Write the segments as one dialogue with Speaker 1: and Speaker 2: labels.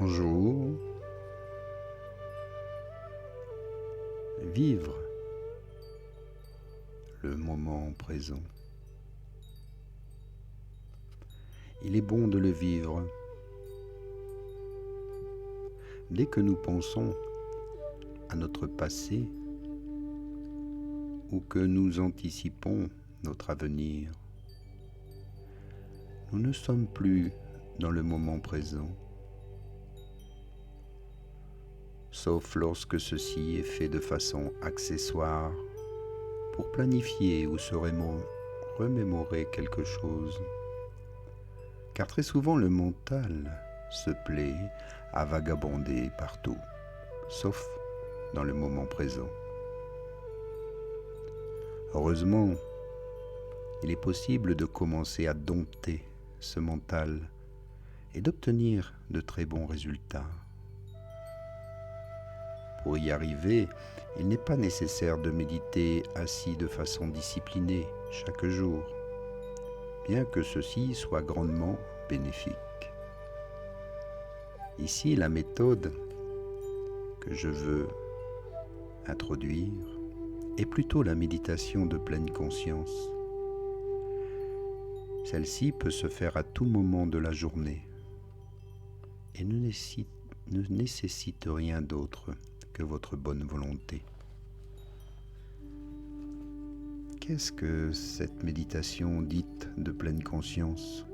Speaker 1: Bonjour. Vivre le moment présent. Il est bon de le vivre. Dès que nous pensons à notre passé ou que nous anticipons notre avenir, nous ne sommes plus dans le moment présent, sauf lorsque ceci est fait de façon accessoire pour planifier ou se remémorer quelque chose. Car très souvent le mental se plaît à vagabonder partout, sauf dans le moment présent. Heureusement, il est possible de commencer à dompter ce mental et d'obtenir de très bons résultats. Pour y arriver, il n'est pas nécessaire de méditer assis de façon disciplinée chaque jour, bien que ceci soit grandement bénéfique. Ici, la méthode que je veux introduire est plutôt la méditation de pleine conscience. Celle-ci peut se faire à tout moment de la journée et ne nécessite rien d'autre que votre bonne volonté. Qu'est-ce que cette méditation dite de pleine conscience ?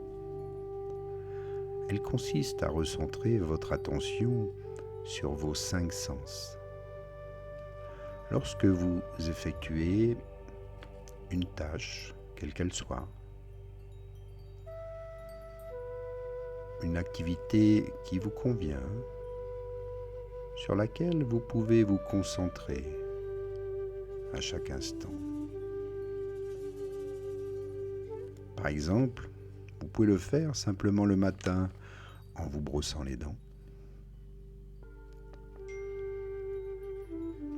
Speaker 1: Elle consiste à recentrer votre attention sur vos 5 sens. Lorsque vous effectuez une tâche, quelle qu'elle soit, une activité qui vous convient, sur laquelle vous pouvez vous concentrer à chaque instant. Par exemple, vous pouvez le faire simplement le matin en vous brossant les dents.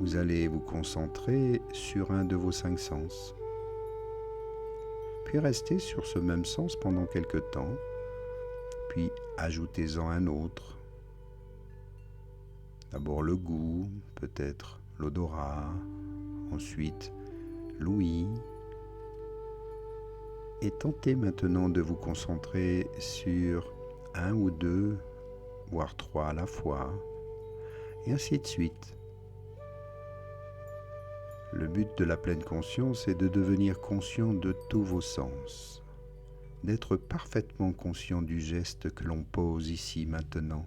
Speaker 1: Vous allez vous concentrer sur un de vos 5 sens, puis restez sur ce même sens pendant quelque temps, puis ajoutez-en un autre. D'abord le goût, peut-être l'odorat, ensuite l'ouïe. Et tentez maintenant de vous concentrer sur 1 ou 2, voire 3 à la fois, et ainsi de suite. Le but de la pleine conscience est de devenir conscient de tous vos sens, d'être parfaitement conscient du geste que l'on pose ici maintenant.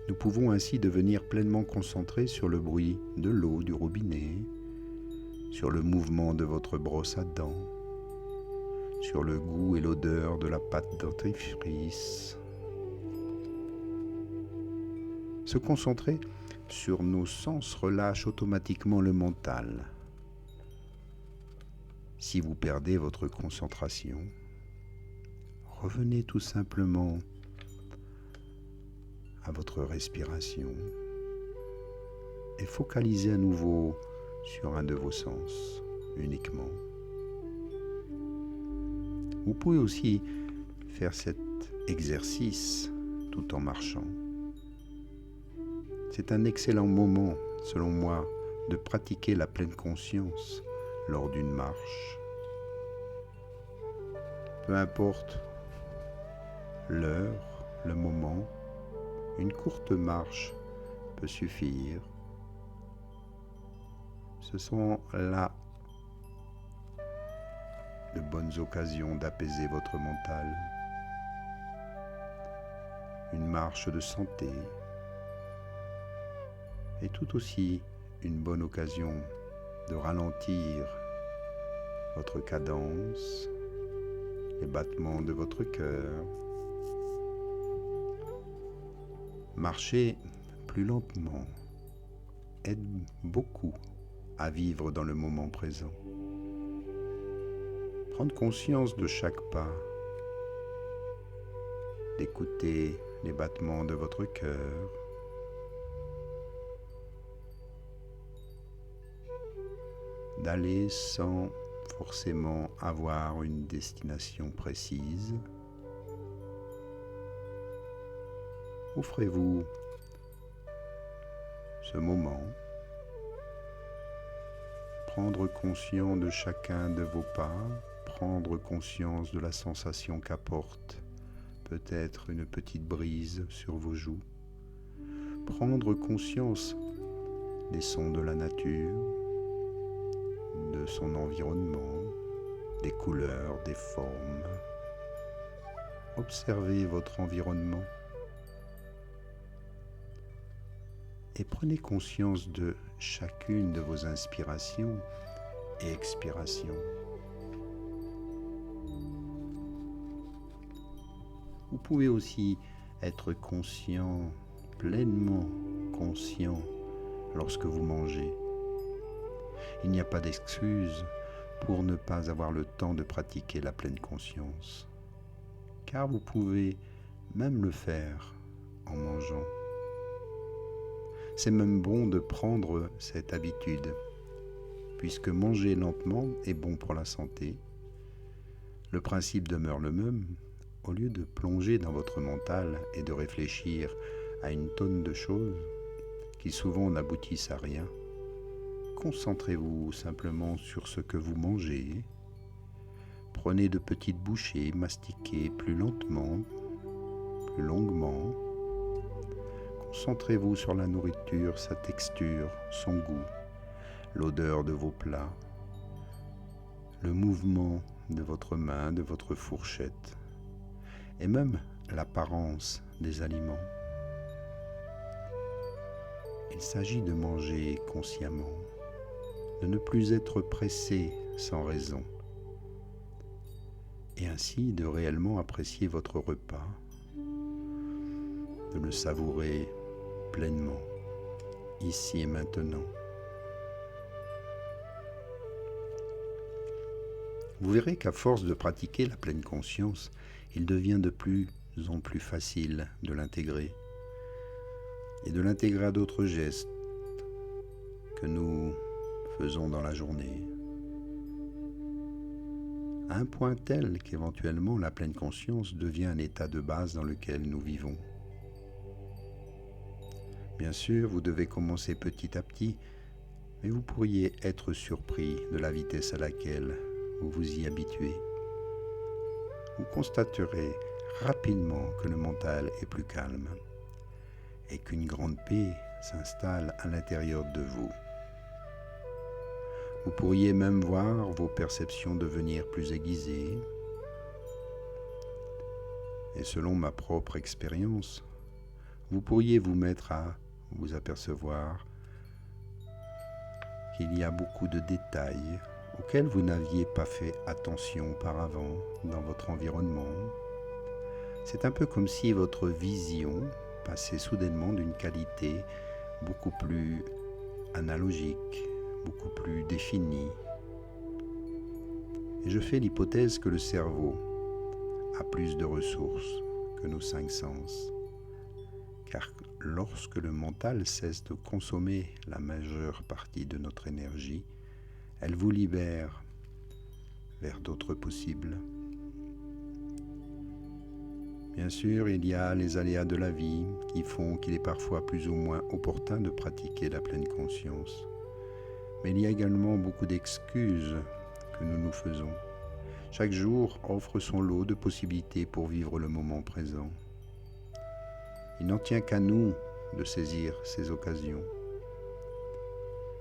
Speaker 1: Nous pouvons ainsi devenir pleinement concentrés sur le bruit de l'eau du robinet, sur le mouvement de votre brosse à dents, sur le goût et l'odeur de la pâte dentifrice. Se concentrer sur nos sens relâche automatiquement le mental. Si vous perdez votre concentration, revenez tout simplement à votre respiration et focalisez à nouveau sur un de vos sens uniquement. Vous pouvez aussi faire cet exercice tout en marchant. C'est un excellent moment, selon moi, de pratiquer la pleine conscience lors d'une marche. Peu importe l'heure, le moment, une courte marche peut suffire. Ce sont là de bonnes occasions d'apaiser votre mental. Une marche de santé est tout aussi une bonne occasion de ralentir votre cadence, les battements de votre cœur. Marcher plus lentement aide beaucoup à vivre dans le moment présent. Prendre conscience de chaque pas, d'écouter les battements de votre cœur, d'aller sans forcément avoir une destination précise, Offrez-vous ce moment, prendre conscience de chacun de vos pas, prendre conscience de la sensation qu'apporte peut-être une petite brise sur vos joues, prendre conscience des sons de la nature, de son environnement, des couleurs, des formes. Observez votre environnement et prenez conscience de chacune de vos inspirations et expirations. Vous pouvez aussi être conscient, pleinement conscient lorsque vous mangez. Il n'y a pas d'excuse pour ne pas avoir le temps de pratiquer la pleine conscience, car vous pouvez même le faire en mangeant. C'est même bon de prendre cette habitude, puisque manger lentement est bon pour la santé. Le principe demeure le même. Au lieu de plonger dans votre mental et de réfléchir à une tonne de choses qui souvent n'aboutissent à rien, concentrez-vous simplement sur ce que vous mangez. Prenez de petites bouchées, mastiquez plus lentement, plus longuement. Concentrez-vous sur la nourriture, sa texture, son goût, l'odeur de vos plats, le mouvement de votre main, de votre fourchette, et même l'apparence des aliments. Il s'agit de manger consciemment, de ne plus être pressé sans raison, et ainsi de réellement apprécier votre repas, de le savourer pleinement, ici et maintenant. Vous verrez qu'à force de pratiquer la pleine conscience, il devient de plus en plus facile de l'intégrer et de l'intégrer à d'autres gestes que nous faisons dans la journée, à un point tel qu'éventuellement la pleine conscience devient un état de base dans lequel nous vivons. Bien sûr, vous devez commencer petit à petit, mais vous pourriez être surpris de la vitesse à laquelle vous vous y habituez. Vous constaterez rapidement que le mental est plus calme et qu'une grande paix s'installe à l'intérieur de vous. Vous pourriez même voir vos perceptions devenir plus aiguisées. Et selon ma propre expérience, vous pourriez vous mettre à vous apercevoir qu'il y a beaucoup de détails auxquels vous n'aviez pas fait attention auparavant dans votre environnement. C'est un peu comme si votre vision passait soudainement d'une qualité beaucoup plus analogique, beaucoup plus définie. Et je fais l'hypothèse que le cerveau a plus de ressources que nos 5 sens, car lorsque le mental cesse de consommer la majeure partie de notre énergie, elle vous libère vers d'autres possibles. Bien sûr, il y a les aléas de la vie qui font qu'il est parfois plus ou moins opportun de pratiquer la pleine conscience. Mais il y a également beaucoup d'excuses que nous nous faisons. Chaque jour offre son lot de possibilités pour vivre le moment présent. Il n'en tient qu'à nous de saisir ces occasions.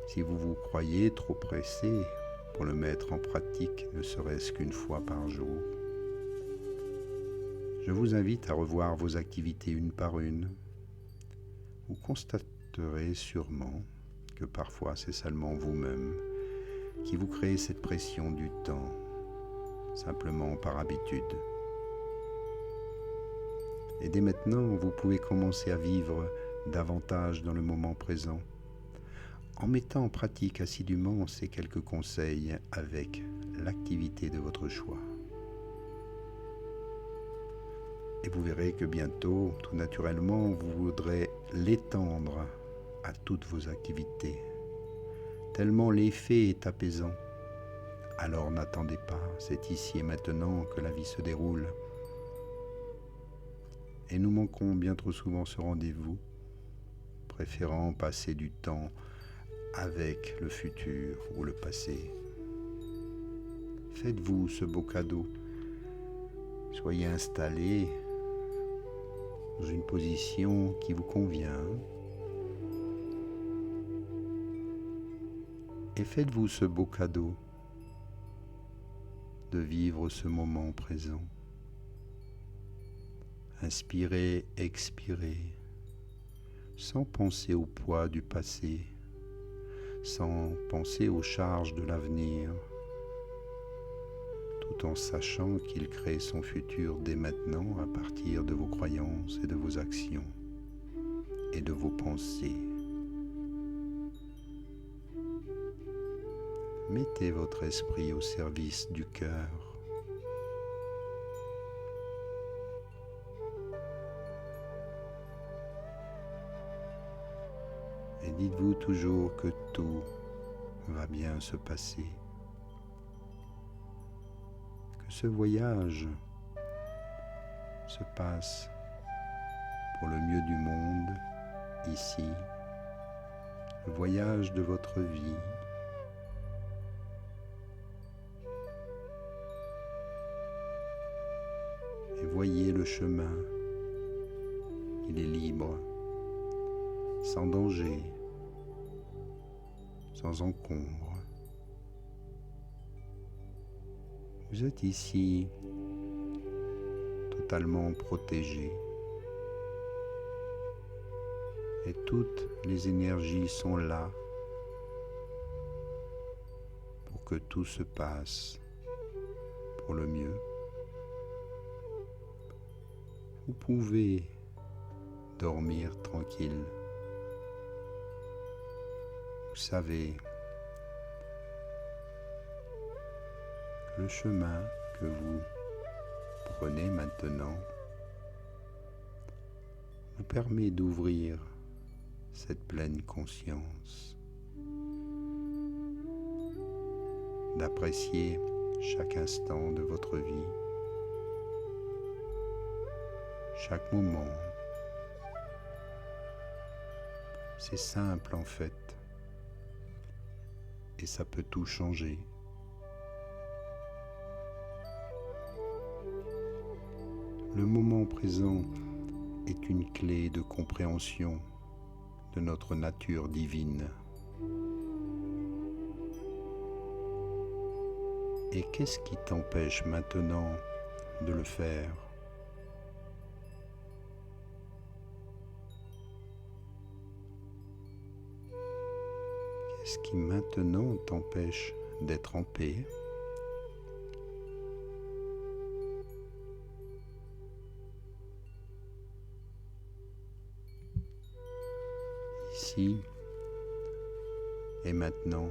Speaker 1: Si vous vous croyez trop pressé pour le mettre en pratique, ne serait-ce qu'une fois par jour, je vous invite à revoir vos activités une par une. Vous constaterez sûrement que parfois c'est seulement vous-même qui vous créez cette pression du temps, simplement par habitude. Et dès maintenant, vous pouvez commencer à vivre davantage dans le moment présent, en mettant en pratique assidûment ces quelques conseils avec l'activité de votre choix. Et vous verrez que bientôt, tout naturellement, vous voudrez l'étendre à toutes vos activités, tellement l'effet est apaisant. Alors n'attendez pas, c'est ici et maintenant que la vie se déroule. Et nous manquons bien trop souvent ce rendez-vous, préférant passer du temps avec le futur ou le passé. Faites-vous ce beau cadeau. Soyez installé dans une position qui vous convient et faites-vous ce beau cadeau de vivre ce moment présent. Inspirez, expirez, sans penser au poids du passé, sans penser aux charges de l'avenir, tout en sachant qu'il crée son futur dès maintenant à partir de vos croyances et de vos actions et de vos pensées. Mettez votre esprit au service du cœur. Et dites-vous toujours que tout va bien se passer. Que ce voyage se passe pour le mieux du monde, ici, le voyage de votre vie. Et voyez le chemin, il est libre, sans danger, sans encombre. Vous êtes ici totalement protégé et toutes les énergies sont là pour que tout se passe pour le mieux. Vous pouvez dormir tranquille. Vous savez que le chemin que vous prenez maintenant vous permet d'ouvrir cette pleine conscience, d'apprécier chaque instant de votre vie, chaque moment. C'est simple en fait, et ça peut tout changer. Le moment présent est une clé de compréhension de notre nature divine. Et qu'est-ce qui t'empêche maintenant de le faire ? Qu'est-ce qui maintenant t'empêche d'être en paix ? Ici et maintenant,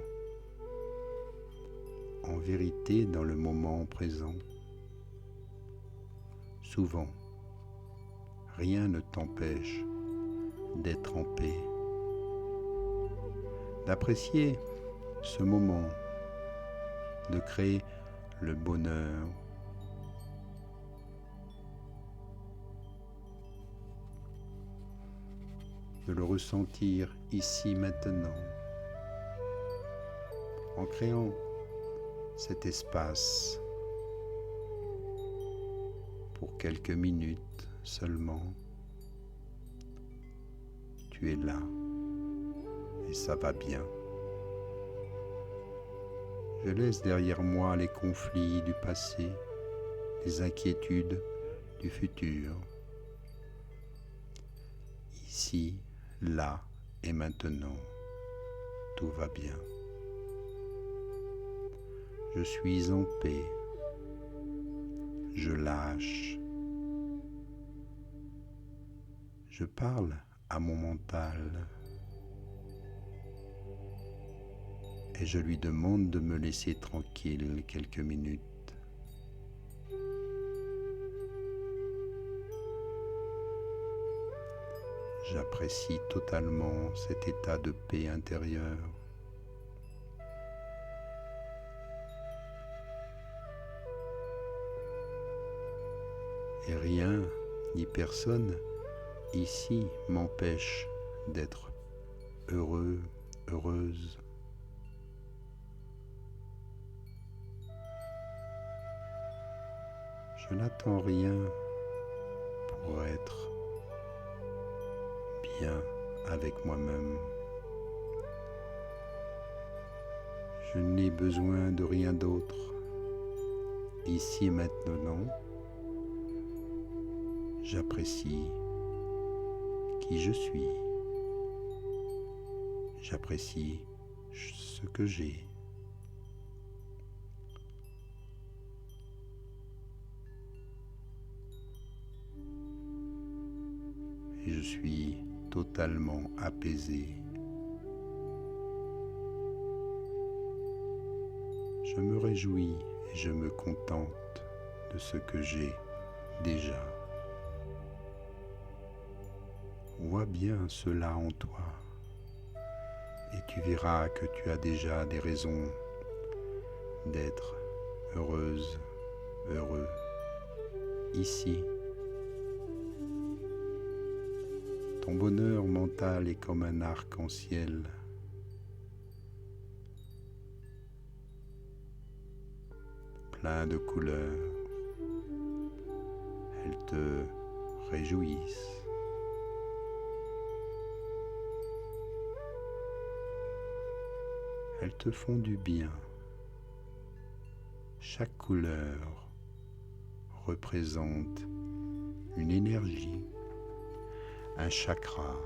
Speaker 1: en vérité dans le moment présent. Souvent, rien ne t'empêche d'être en paix, d'apprécier ce moment, de créer le bonheur. De le ressentir ici maintenant, en créant cet espace pour quelques minutes seulement. Tu es là et ça va bien. Je laisse derrière moi les conflits du passé, les inquiétudes du futur. Ici, là et maintenant, tout va bien. Je suis en paix. Je lâche. Je parle à mon mental et je lui demande de me laisser tranquille quelques minutes. J'apprécie totalement cet état de paix intérieure. Et rien ni personne ici m'empêche d'être heureux, heureuse. Je n'attends rien pour être bien avec moi-même. Je n'ai besoin de rien d'autre. Ici et maintenant, j'apprécie qui je suis. J'apprécie ce que j'ai. Et je suis totalement apaisé. Je me réjouis et je me contente de ce que j'ai déjà. Vois bien cela en toi et tu verras que tu as déjà des raisons d'être heureuse, heureux, ici. Ton bonheur mental est comme un arc-en-ciel. Plein de couleurs. Elles te réjouissent. Elles te font du bien. Chaque couleur représente une énergie, un chakra,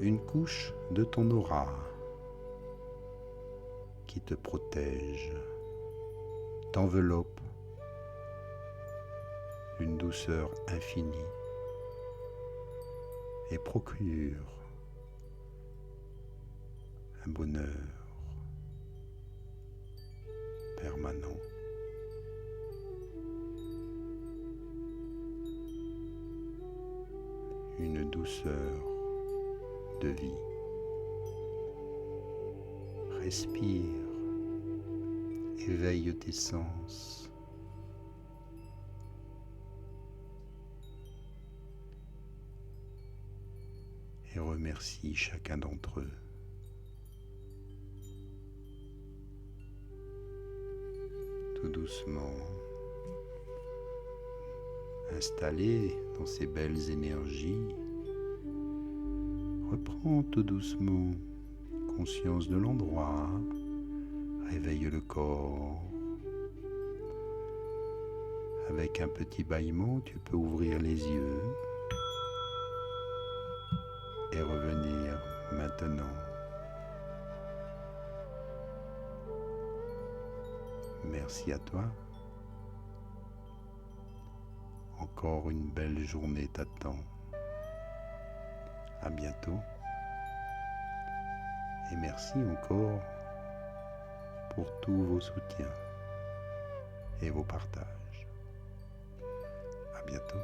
Speaker 1: une couche de ton aura qui te protège, t'enveloppe d'une douceur infinie et procure un bonheur permanent. Une douceur de vie. Respire, éveille tes sens. Et remercie chacun d'entre eux. Tout doucement, installé dans ces belles énergies, reprends tout doucement conscience de l'endroit, réveille le corps. Avec un petit bâillement, tu peux ouvrir les yeux et revenir maintenant. Merci à toi. Encore une belle journée t'attend. À bientôt. Et merci encore pour tous vos soutiens et vos partages. À bientôt.